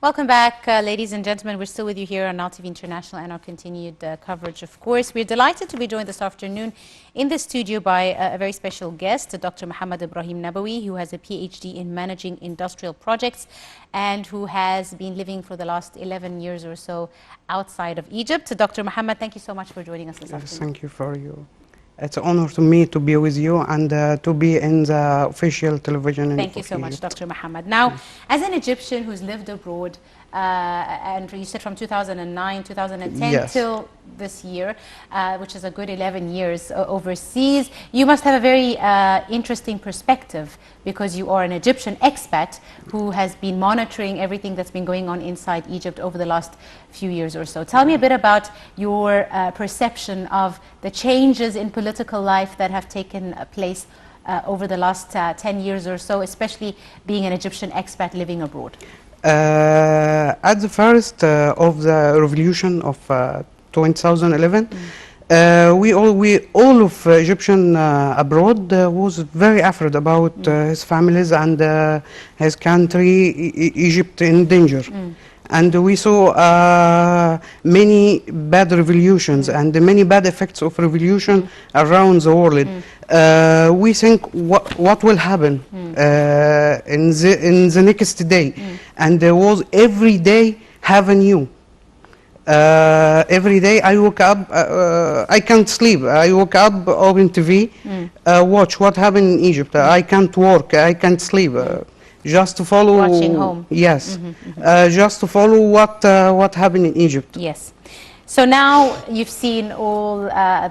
Welcome back, ladies and gentlemen. We're still with you here on Now TV International and our continued coverage, of course. We're delighted to be joined this afternoon in the studio by a very special guest, Dr. Muhammad Ibrahim Nabawi, who has a PhD in managing industrial projects and who has been living for the last 11 years or so outside of Egypt. Dr. Muhammad, thank you so much for joining us this afternoon. Thank you for you. It's an honor to me to be with you and to be in the official television. Thank you so much, Dr. Muhammad. Now, as an Egyptian who's lived abroad, and you said from 2009, 2010 Yes. till this year, which is a good 11 years overseas, you must have a very interesting perspective because you are an Egyptian expat who has been monitoring everything that's been going on inside Egypt over the last few years or so. Tell me a bit about your perception of the changes in political life that have taken place over the last 10 years or so, especially being an Egyptian expat living abroad. At the first of the revolution of 2011, we all of Egyptian abroad was very afraid about his families and his country, Egypt, in danger. And we saw many bad revolutions and many bad effects of revolution around the world. We think what will happen in the next day, and there was every day have a new. Every day I woke up, I can't sleep. I woke up, open TV, watch what happened in Egypt. I can't work, I can't sleep. Just to follow. Watching home. Yes, just to follow what happened in Egypt. Yes. So now you've seen all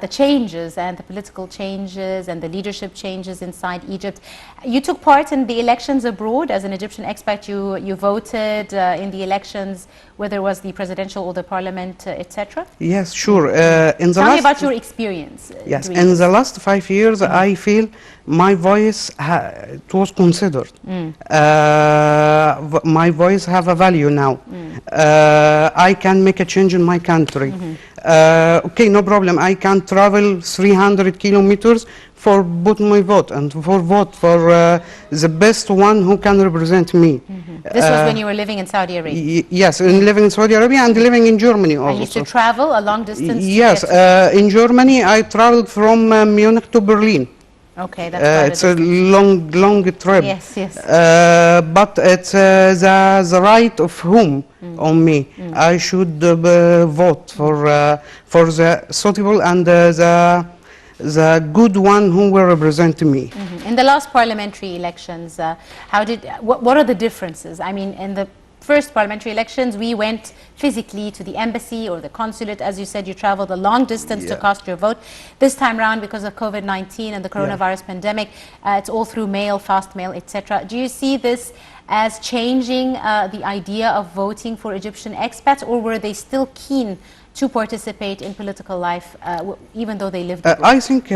the changes and the political changes and the leadership changes inside Egypt. You took part in the elections abroad as an Egyptian expat. You voted in the elections, whether it was the presidential or the parliament, etc. Yes, sure. Tell me about your experience. Yes, in the last 5 years, I feel my voice it was considered. My voice have a value now. I can make a change in my country. Okay, no problem. I can travel 300 kilometers for put my vote and for vote for the best one who can represent me. This was when you were living in Saudi Arabia? Yes, living in Saudi Arabia and living in Germany also. And you used to travel a long distance? Yes, in Germany I traveled from Munich to Berlin. Okay, that's it's a long trip. Yes, yes. But it's the right of whom on me. I should vote for the suitable and the good one who will represent me. In the last parliamentary elections, what are the differences? I mean, in the first parliamentary elections, we went physically to the embassy or the consulate. As you said, you traveled a long distance to cast your vote. This time around, because of COVID-19 and the coronavirus pandemic, it's all through mail, fast mail, etc. Do you see this as changing the idea of voting for Egyptian expats, or were they still keen to participate in political life, even though they lived abroad? I think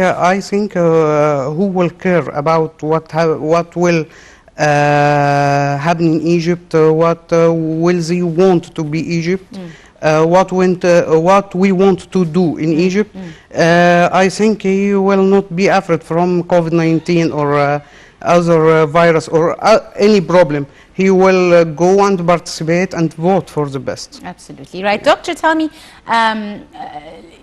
who will care about what will happen in Egypt, what will they want to be Egypt, what we want to do in Egypt. I think he will not be afraid from COVID-19 or other virus or any problem. He will go and participate and vote for the best. Absolutely right. Doctor, tell me,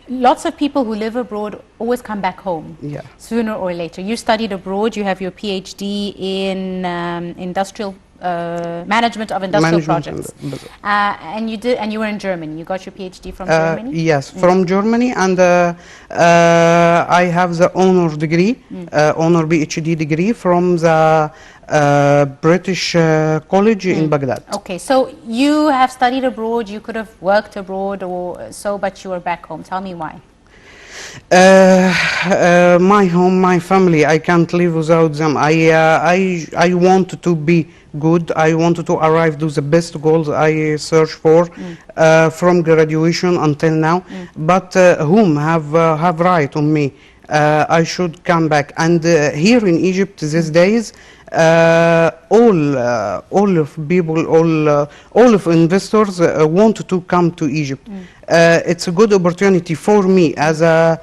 lots of people who live abroad always come back home sooner or later. You studied abroad, you have your PhD in industrial management of industrial projects. And you were in Germany. You got your PhD from Germany? Yes, from Germany, and I have the honor degree, honor PhD degree from the British College in Baghdad. Okay, so you have studied abroad, you could have worked abroad or so, but you were back home. Tell me why. My home, my family, I can't live without them. I want to be good. I wanted to arrive to the best goals I search for from graduation until now. But whom have right on me? I should come back. And here in Egypt these days, all of people, all of investors want to come to Egypt. It's a good opportunity for me as a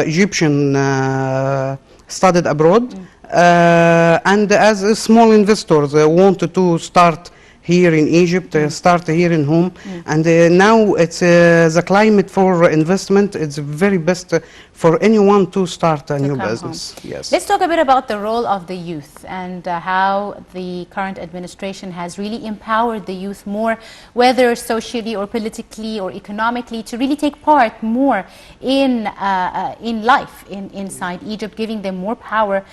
Egyptian studied abroad, and as a small investors wanted to start here in Egypt, start here in home, and now it's the climate for investment. It's very best for anyone to start a new business. Yes. Let's talk a bit about the role of the youth and how the current administration has really empowered the youth more, whether socially or politically or economically, to really take part more in life inside Egypt, giving them more power,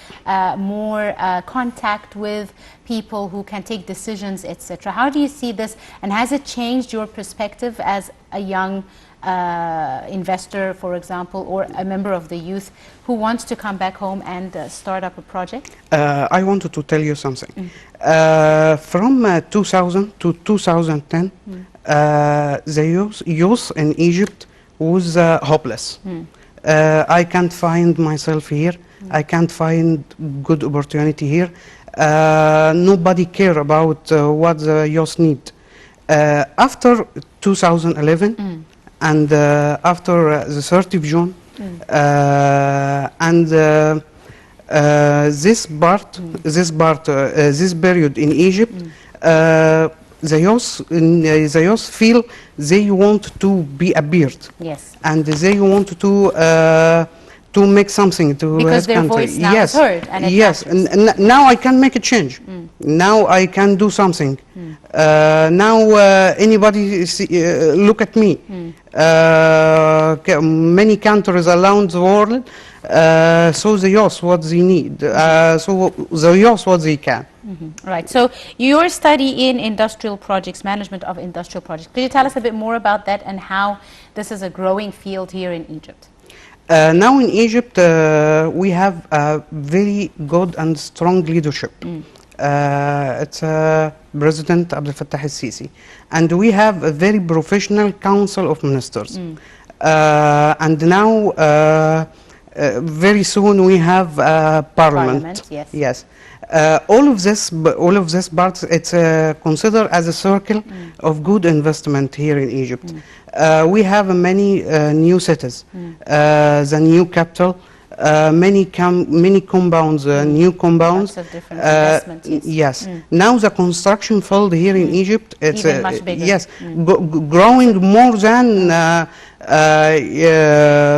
more contact with people who can take decisions, etc. How do you see this, and has it changed your perspective as a young investor, for example, or a member of the youth who wants to come back home and start up a project? I wanted to tell you something. From 2000 to 2010, the youth in Egypt was hopeless. I can't find myself here. I can't find good opportunity here. Nobody care about what the youth need. After 2011 and after the 30th of June, and this period in Egypt, the youth feel they want to be appeared. Yes. And they want to make something to because his their country. voice now Yes, is heard, and it yes. matters. Now I can make a change. Now I can do something. Now anybody look at me. Many countries around the world. So the youth what they need. So the youth what they can. Right. So your study in industrial projects, management of industrial projects. Could you tell us a bit more about that and how this is a growing field here in Egypt? Now in Egypt, we have a very good and strong leadership. It's President Abdel Fattah al-Sisi. And we have a very professional council of ministers. And now, very soon, we have parliament. Yes. Yes. All of this parts, it's considered as a circle of good investment here in Egypt. We have many new cities, the new capital, many compounds, new compounds. Lots of different investments, yes. Now the construction field here in Egypt, it's even much bigger. Yes, growing more than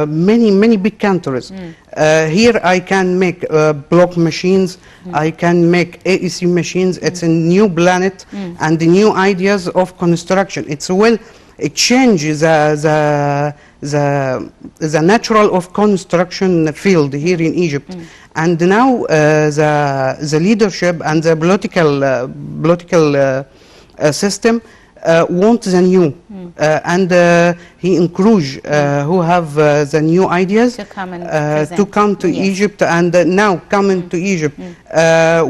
many big countries. Here I can make block machines, I can make AEC machines. It's a new planet and new ideas of construction. It changes the natural of construction field here in Egypt. And now the leadership and the political system want the new, and he encourage who have the new ideas to come and to come to Egypt, and now coming to Egypt,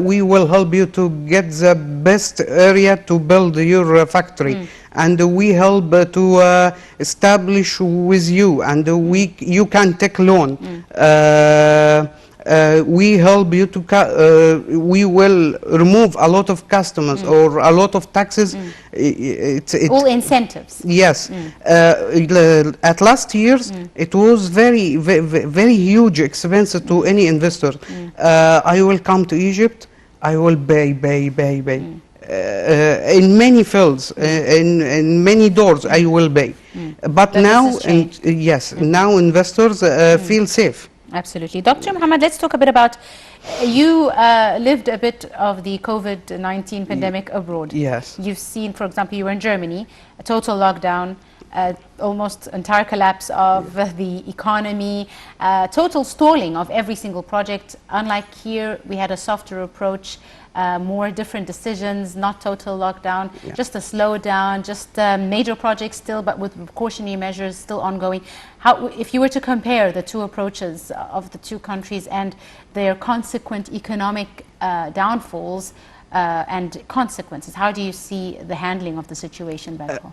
we will help you to get the best area to build your factory, and we help to establish with you, and you can take loan. We help you to we will remove a lot of customers or a lot of taxes. All incentives. Yes. At last years, it was very huge expense to any investor. I will come to Egypt, I will pay. In many fields, in many doors, I will pay. But now, now investors feel safe. Absolutely. Dr. Mohammed, let's talk a bit about, you lived a bit of the COVID-19 pandemic abroad. Yes. You've seen, for example, you were in Germany, a total lockdown, almost entire collapse of the economy, total stalling of every single project. Unlike here, we had a softer approach, more different decisions, not total lockdown, just a slowdown, just major projects still, but with precautionary measures still ongoing. How, if you were to compare the two approaches of the two countries and their consequent economic downfalls and consequences, how do you see the handling of the situation back home?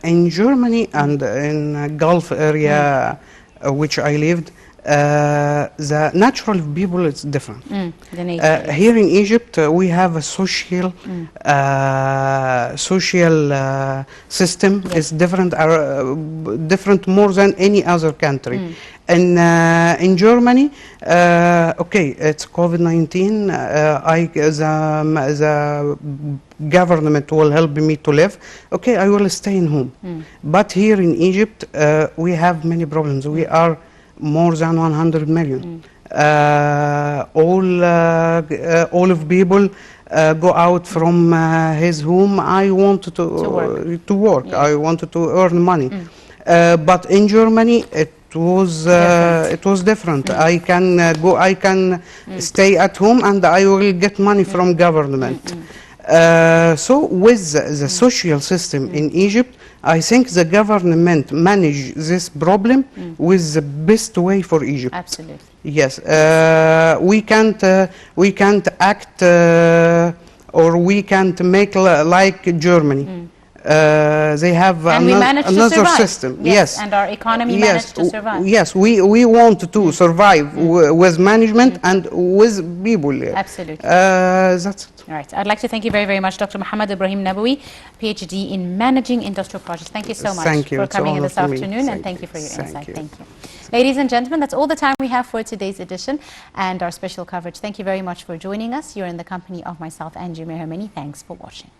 In Germany and in Gulf area, which I lived, the natural people is different. The nature. Here in Egypt, we have a social system. Yes. Is different, different more than any other country. And in Germany, okay, it's COVID-19. The government will help me to live. Okay, I will stay in home. But here in Egypt, we have many problems. We are more than 100 million. All of people go out from his home. I wanted to work. Yeah. I wanted to earn money. But in Germany, it was different. I can go. I can stay at home, and I will get money from government. So with the social system in Egypt, I think the government manage this problem with the best way for Egypt. Absolutely. Yes, we can't act or we can't make like Germany. They have another system. Yes, and our economy managed to survive. Yes, we want to survive with management and with people. Absolutely. That's it. All right. I'd like to thank you very, very much, Dr. Muhammad Ibrahim Nabawi, PhD in Managing Industrial Projects. Thank you so much for coming in this afternoon, and thank you for your insight. Thank you. Ladies and gentlemen, that's all the time we have for today's edition and our special coverage. Thank you very much for joining us. You're in the company of myself, Angie Meher. Many thanks for watching.